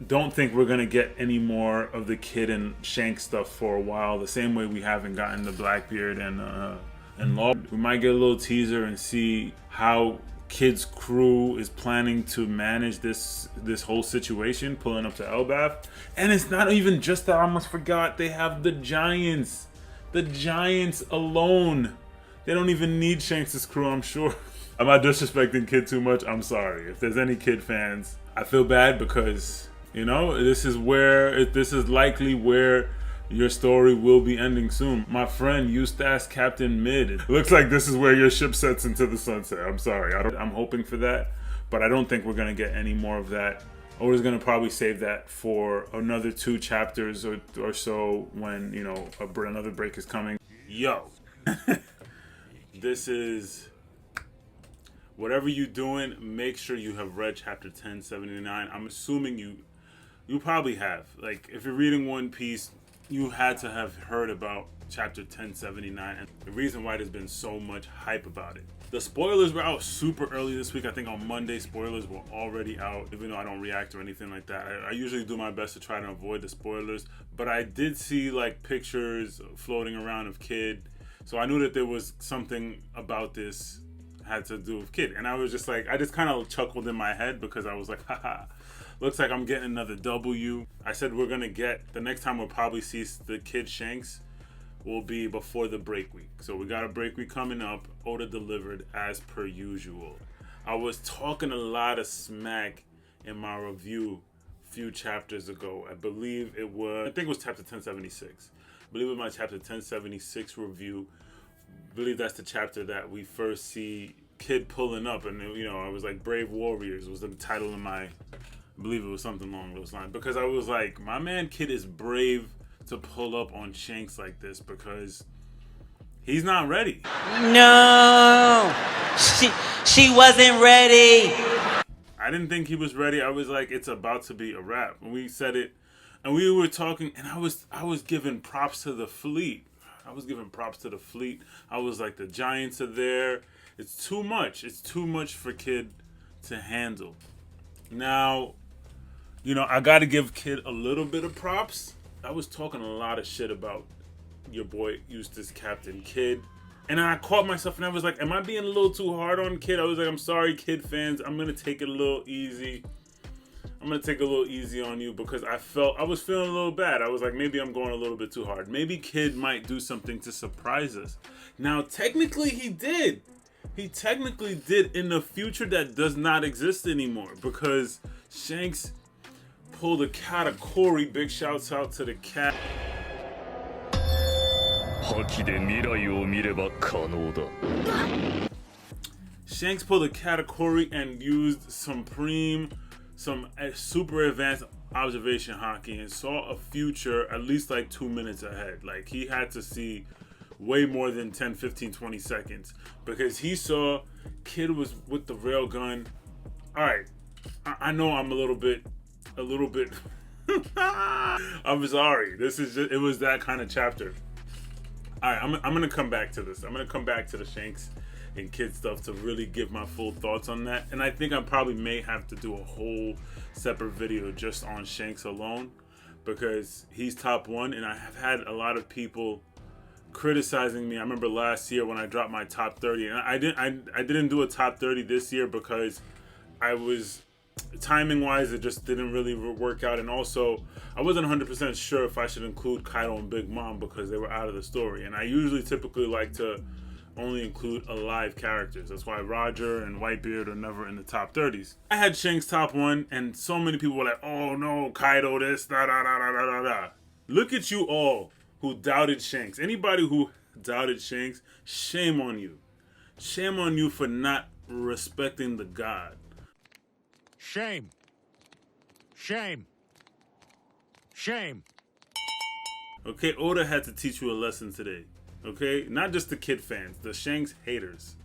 don't think we're gonna get any more of the Kid and Shank stuff for a while. The same way we haven't gotten the Blackbeard and Law. We might get a little teaser and see how Kid's crew is planning to manage this whole situation, pulling up to Elbaf. And it's not even just that. I almost forgot they have the Giants. The Giants alone. They don't even need Shanks' crew, I'm sure. Am I disrespecting Kid too much? I'm sorry. If there's any Kid fans, I feel bad because, you know, this is likely where your story will be ending soon. My friend, Eustace Captain Mid. It looks like this is where your ship sets into the sunset. I'm sorry. I'm hoping for that, but I don't think we're going to get any more of that. Oda's going to probably save that for another 2 chapters or so when, you know, another break is coming. Yo. This is... Whatever you're doing, make sure you have read chapter 1079. I'm assuming you probably have. Like, if you're reading One Piece, you had to have heard about chapter 1079 and the reason why there's been so much hype about it. The spoilers were out super early this week. I think on Monday, spoilers were already out, even though I don't react or anything like that. I usually do my best to try to avoid the spoilers, but I did see like pictures floating around of Kid, so I knew that there was something about this had to do with Kid. And I was just like, I just kind of chuckled in my head because I was like, haha, looks like I'm getting another W. I said we're gonna get, the next time we'll probably see the Kid Shanks will be before the break week. So we got a break week coming up. Oda delivered as per usual. I was talking a lot of smack in my review a few chapters ago. I think it was chapter 1076. I believe it was my chapter 1076 review. I believe that's the chapter that we first see Kid pulling up, and you know, I was like, Brave Warriors was the title of I believe it was something along those lines, because I was like, my man Kid is brave to pull up on Shanks like this because he's not ready. No, she wasn't ready. I didn't think he was ready. I was like, it's about to be a wrap. When we said it, and we were talking, and I was giving props to the fleet. I was like, the Giants are there. It's too much. It's too much for Kid to handle. Now, you know, I got to give Kid a little bit of props. I was talking a lot of shit about your boy Eustace Captain Kid. And I caught myself and I was like, am I being a little too hard on Kid? I was like, I'm sorry, Kid fans. I'm going to take it a little easy. I'm going to take a little easy on you because I was feeling a little bad. I was like, maybe I'm going a little bit too hard. Maybe Kid might do something to surprise us. Now, technically, he did. He technically did in the future that does not exist anymore because Shanks pulled a Katakuri. Big shouts out to the cat. Shanks pulled a Katakuri and used some super advanced observation haki and saw a future at least like 2 minutes ahead. Like, he had to see way more than 10, 15, 20 seconds because he saw Kid was with the railgun. All right, I know I'm a little bit I'm sorry. It was that kind of chapter. All right, I'm gonna come back to this. I'm gonna come back to the Shanks and Kid stuff to really give my full thoughts on that. And I think I probably may have to do a whole separate video just on Shanks alone because he's top 1, and I have had a lot of people criticizing me. I remember last year when I dropped my top 30, and I didn't do a top 30 this year because I was, timing wise, it just didn't really work out, and also I wasn't 100% sure if I should include Kaido and Big Mom because they were out of the story, and I usually typically like to only include alive characters. That's why Roger and Whitebeard are never in the top 30s. I had Shanks top 1, and so many people were like, oh no, Kaido this, da da da da da da. Look at you all who doubted Shanks. Anybody who doubted Shanks, shame on you. Shame on you for not respecting the god. Shame. Shame. Shame. Okay, Oda had to teach you a lesson today. Okay? Not just the Kid fans, the Shanks haters.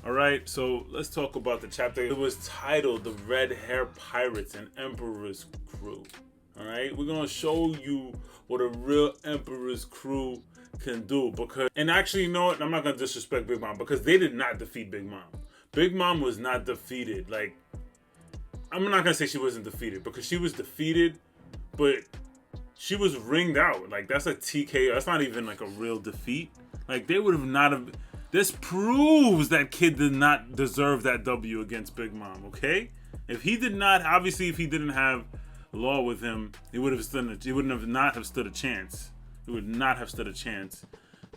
Alright, so let's talk about the chapter. It was titled The Red Hair Pirates and Emperor's Crew. Alright? We're gonna show you what a real Emperor's crew can do. And actually, you know what? I'm not gonna disrespect Big Mom because they did not defeat Big Mom. Big Mom was not defeated. Like, I'm not gonna say she wasn't defeated, because she was defeated, but she was ringed out. Like, that's a TKO. That's not even like a real defeat. Like, they would have not have. This proves that Kid did not deserve that W against Big Mom. Okay, if he did not, obviously, if he didn't have Law with him, he would have stood. He wouldn't have not have stood a chance. He would not have stood a chance,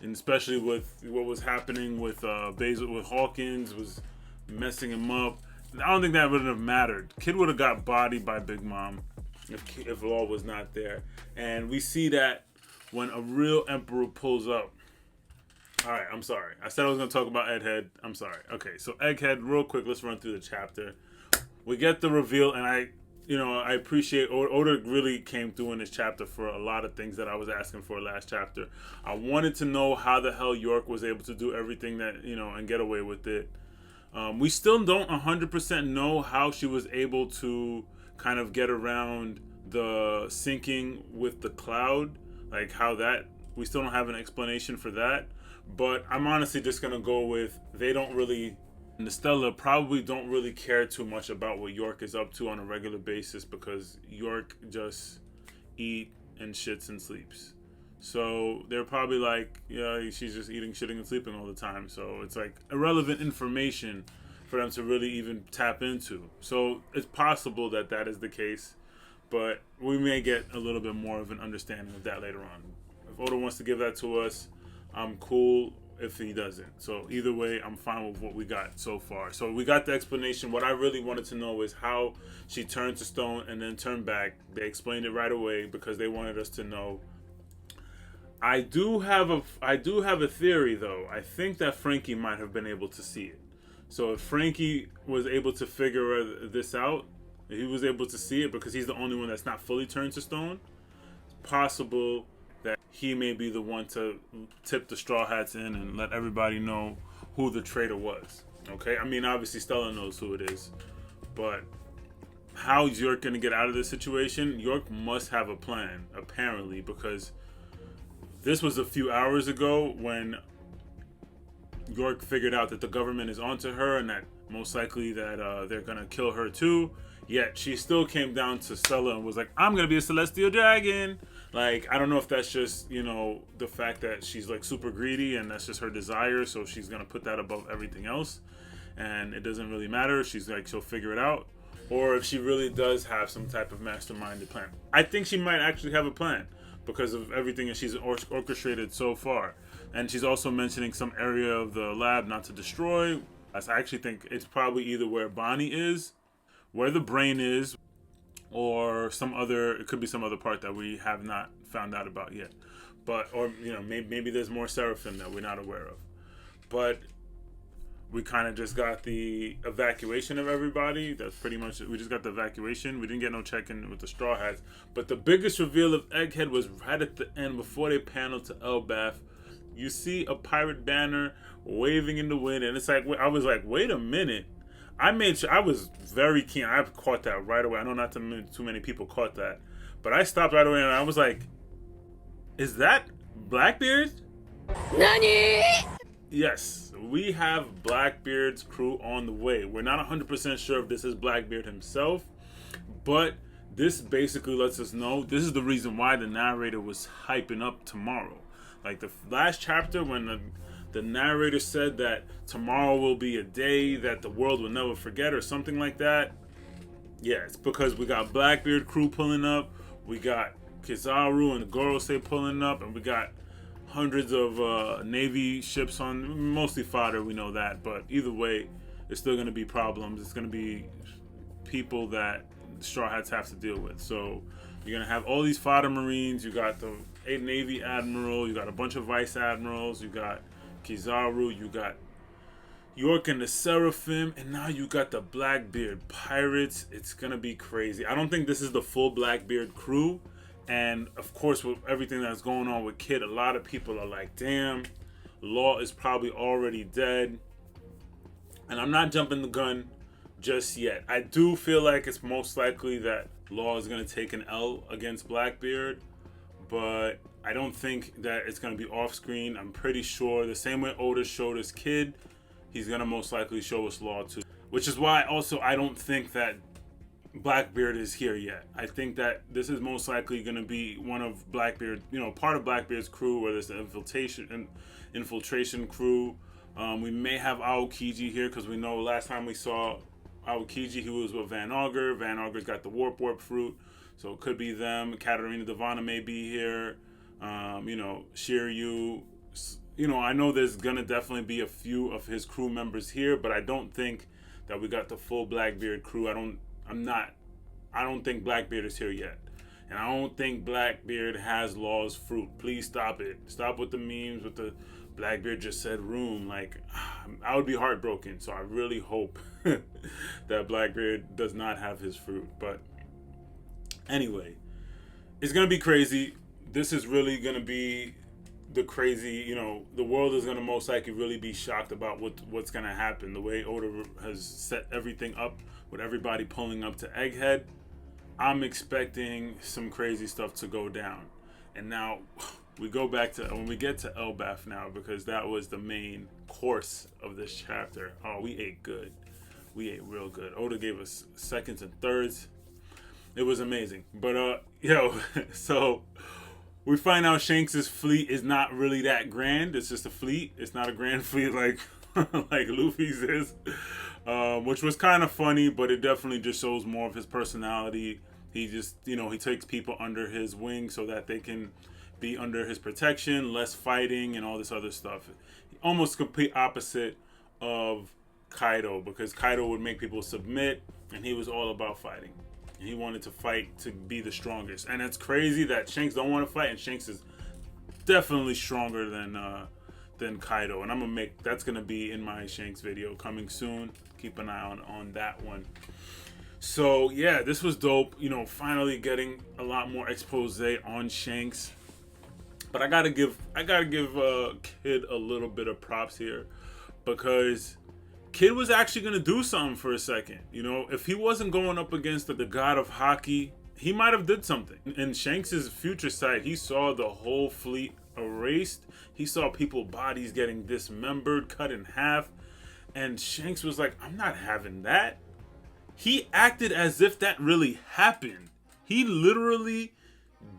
and especially with what was happening with Basil, with Hawkins was messing him up. I don't think that would have mattered. Kid would have got bodied by Big Mom if Law was not there, and we see that when a real Emperor pulls up. All right, I'm sorry. I said I was going to talk about Egghead. I'm sorry. Okay, so Egghead, real quick, let's run through the chapter. We get the reveal, and I appreciate Oda really came through in this chapter for a lot of things that I was asking for last chapter. I wanted to know how the hell York was able to do everything that, and get away with it. We still don't 100% know how she was able to kind of get around the syncing with the cloud, like how that, we still don't have an explanation for that. But I'm honestly just going to go with, they don't really, Nestella probably don't really care too much about what York is up to on a regular basis, because York just eat and shits and sleeps. So they're probably like, yeah, she's just eating, shitting, and sleeping all the time. So it's like irrelevant information for them to really even tap into. So it's possible that that is the case, but we may get a little bit more of an understanding of that later on. If Oda wants to give that to us, I'm cool. If he doesn't, so either way, I'm fine with what we got so far. So we got the explanation. What I really wanted to know is how she turned to stone and then turned back. They explained it right away because they wanted us to know. I do have a theory though. I think that Frankie might have been able to see it. So if Frankie was able to figure this out, if he was able to see it because he's the only one that's not fully turned to stone, it's possible that he may be the one to tip the Straw Hats in and let everybody know who the traitor was. Okay? I mean, obviously Stella knows who it is, but how is York going to get out of this situation? York must have a plan, apparently, because this was a few hours ago when York figured out that the government is onto her and that most likely that they're going to kill her too. Yet she still came down to Stella and was like, I'm going to be a celestial dragon. Like, I don't know if that's just, the fact that she's like super greedy and that's just her desire. So she's going to put that above everything else. And it doesn't really matter. She's like, she'll figure it out. Or if she really does have some type of masterminded plan. I think she might actually have a plan because of everything that she's orchestrated so far. And she's also mentioning some area of the lab not to destroy. I actually think it's probably either where Bonnie is, where the brain is, or it could be some other part that we have not found out about yet. But, or, maybe there's more Seraphim that we're not aware of. But we kind of just got the evacuation of everybody. That's pretty much it. We just got the evacuation. We didn't get no check-in with the Straw Hats. But the biggest reveal of Egghead was right at the end before they paneled to Elbaf. You see a pirate banner waving in the wind, and it's like, I was like, wait a minute. I made sure, I was very keen. I caught that right away. I know not too many people caught that, but I stopped right away and I was like, is that Blackbeard? Nani? Yes, we have Blackbeard's crew on the way. We're not 100% sure if this is Blackbeard himself, but this basically lets us know this is the reason why the narrator was hyping up tomorrow. Like the last chapter when the narrator said that tomorrow will be a day that the world will never forget or something like that. Yeah, it's because we got Blackbeard crew pulling up, we got Kizaru and Gorosei pulling up, and we got hundreds of Navy ships on, mostly fodder, we know that, but either way, there's still going to be problems. It's going to be people that the Straw Hats have to deal with. So you're going to have all these fodder Marines, you got the Navy Admiral, you got a bunch of Vice Admirals, you got Kizaru, you got York and the Seraphim, and now you got the Blackbeard pirates. It's gonna be crazy. I don't think this is the full Blackbeard crew, and of course with everything that's going on with Kid, a lot of people are like, damn, Law is probably already dead. And I'm not jumping the gun just yet. I do feel like it's most likely that Law is gonna take an L against Blackbeard, but I don't think that it's going to be off screen. I'm pretty sure the same way Oda showed us Kid, he's going to most likely show us Law too. Which is why also I don't think that Blackbeard is here yet. I think that this is most likely going to be one of Blackbeard, part of Blackbeard's crew, where there's an infiltration crew. We may have Aokiji here because we know last time we saw Aokiji, he was with Van Augur. Van Augur's got the warp fruit, so it could be them. Katarina Devana may be here. Shiryu. I know there's gonna definitely be a few of his crew members here, but I don't think that we got the full Blackbeard crew. I don't think Blackbeard is here yet. And I don't think Blackbeard has Law's fruit. Please stop it. Stop with the memes with the Blackbeard just said room. Like, I would be heartbroken. So I really hope that Blackbeard does not have his fruit. But anyway, it's going to be crazy. This is really going to be the crazy, the world is going to most likely really be shocked about what's going to happen. The way Oda has set everything up with everybody pulling up to Egghead, I'm expecting some crazy stuff to go down. And now we go back to when we get to Elbaf now, because that was the main course of this chapter. Oh, we ate good. We ate real good. Oda gave us seconds and thirds. It was amazing. But so we find out Shanks' fleet is not really that grand. It's just a fleet. It's not a grand fleet like like Luffy's is. Which was kind of funny, but it definitely just shows more of his personality. He just, he takes people under his wing so that they can be under his protection, less fighting and all this other stuff. Almost complete opposite of Kaido, because Kaido would make people submit and he was all about fighting. And he wanted to fight to be the strongest. And it's crazy that Shanks don't want to fight, and Shanks is definitely stronger than Kaido. And that's gonna be in my Shanks video coming soon. Keep an eye on that one. So yeah, this was dope. Finally getting a lot more expose on Shanks. But I gotta give Kid a little bit of props here, because Kid was actually gonna do something for a second. If he wasn't going up against the god of hockey, he might have did something. In Shanks' future sight, he saw the whole fleet erased. He saw people's bodies getting dismembered, cut in half. And Shanks was like, I'm not having that. He acted as if that really happened. He literally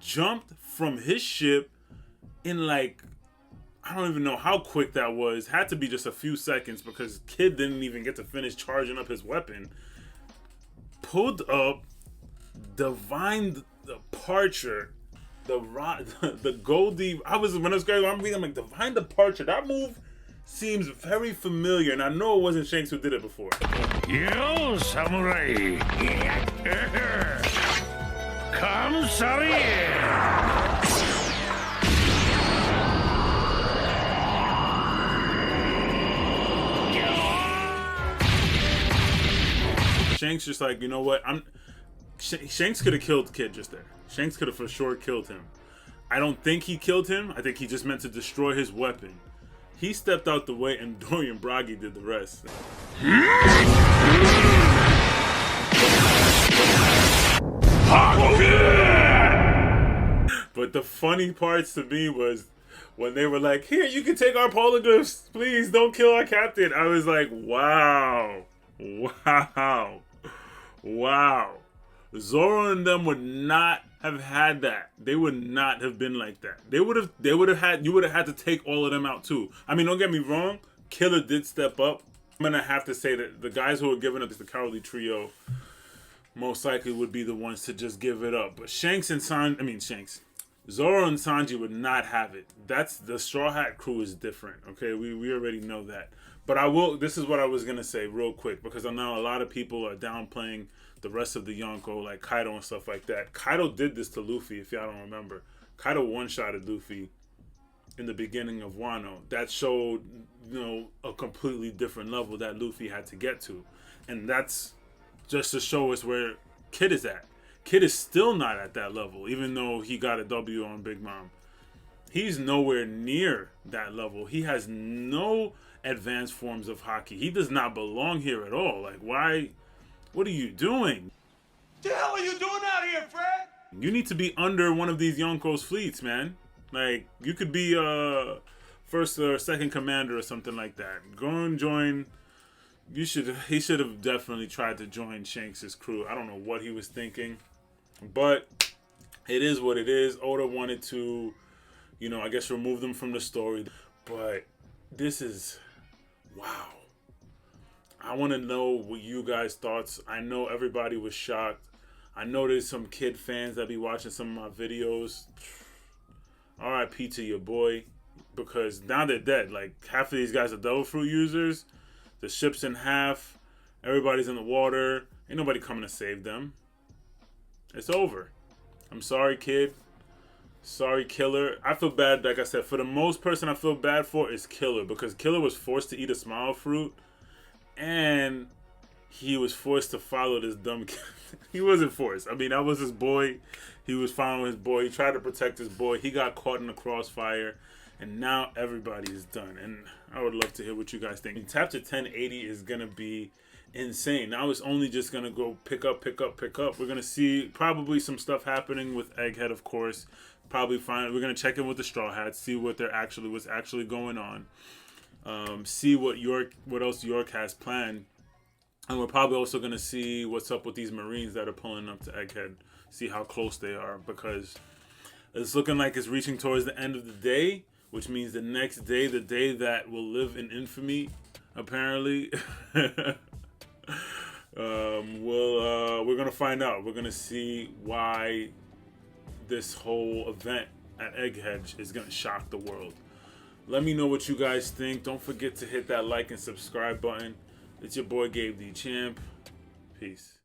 jumped from his ship in I don't even know how quick that was. Had to be just a few seconds, because Kid didn't even get to finish charging up his weapon. Pulled up, divined the departure, the Goldie. When I was going, I'm like, divine departure. That move seems very familiar, and I know it wasn't Shanks who did it before. Yo, samurai! Come, sorry! Shanks just like, you know what? Shanks could have killed Kid just there. Shanks could have for sure killed him. I don't think he killed him. I think he just meant to destroy his weapon. He stepped out the way, and Dorian Bragi did the rest. But the funny parts to me was when they were like, here, you can take our polyglyphs. Please don't kill our captain. I was like, wow. Wow. Wow. Zoro and them would not have had that. They would not have been like that. You would have had to take all of them out too. I mean, don't get me wrong, Killer did step up. I'm gonna have to say that the guys who were giving up the Cowardly Trio most likely would be the ones to just give it up. But Zoro and Sanji would not have it. That's the Straw Hat crew is different. Okay, we already know that. But this is what I was gonna say real quick, because I know a lot of people are downplaying the rest of the Yonko, like Kaido and stuff like that. Kaido did this to Luffy, if y'all don't remember. Kaido one-shotted Luffy in the beginning of Wano. That showed, a completely different level that Luffy had to get to. And that's just to show us where Kid is at. Kid is still not at that level, even though he got a W on Big Mom. He's nowhere near that level. He has no advanced forms of Haki. He does not belong here at all. Like, why? What are you doing? The hell are you doing out here, Fred? You need to be under one of these Yonko's fleets, man. Like, you could be first or second commander or something like that. Go and join He should have definitely tried to join Shanks' crew. I don't know what he was thinking, but it is what it is. Oda wanted to, I guess remove them from the story, but this is, wow. I want to know what you guys' thoughts. I know everybody was shocked. I know there's some kid fans that be watching some of my videos. R.I.P. to your boy, because now they're dead. Like, half of these guys are devil fruit users. The ship's in half. Everybody's in the water. Ain't nobody coming to save them. It's over. I'm sorry, kid. Sorry, Killer. I feel bad, like I said, for the most person I feel bad for is Killer, because Killer was forced to eat a smile fruit, and he was forced to follow this dumb kid. He wasn't forced. I mean, that was his boy. He was following his boy. He tried to protect his boy. He got caught in the crossfire, and now everybody is done. And I would love to hear what you guys think. Chapter 1080 is going to be insane. Now it's only just going to go pick up. We're going to see probably some stuff happening with Egghead, of course. Probably find, we're going to check in with the Straw Hats, see what's actually going on. See what else York has planned. And we're probably also going to see what's up with these Marines that are pulling up to Egghead. See how close they are, because it's looking like it's reaching towards the end of the day, which means the next day, the day that will live in infamy, apparently. We're going to find out. We're going to see why this whole event at Egghead is going to shock the world. Let me know what you guys think. Don't forget to hit that like and subscribe button. It's your boy Gabe the Champ. Peace.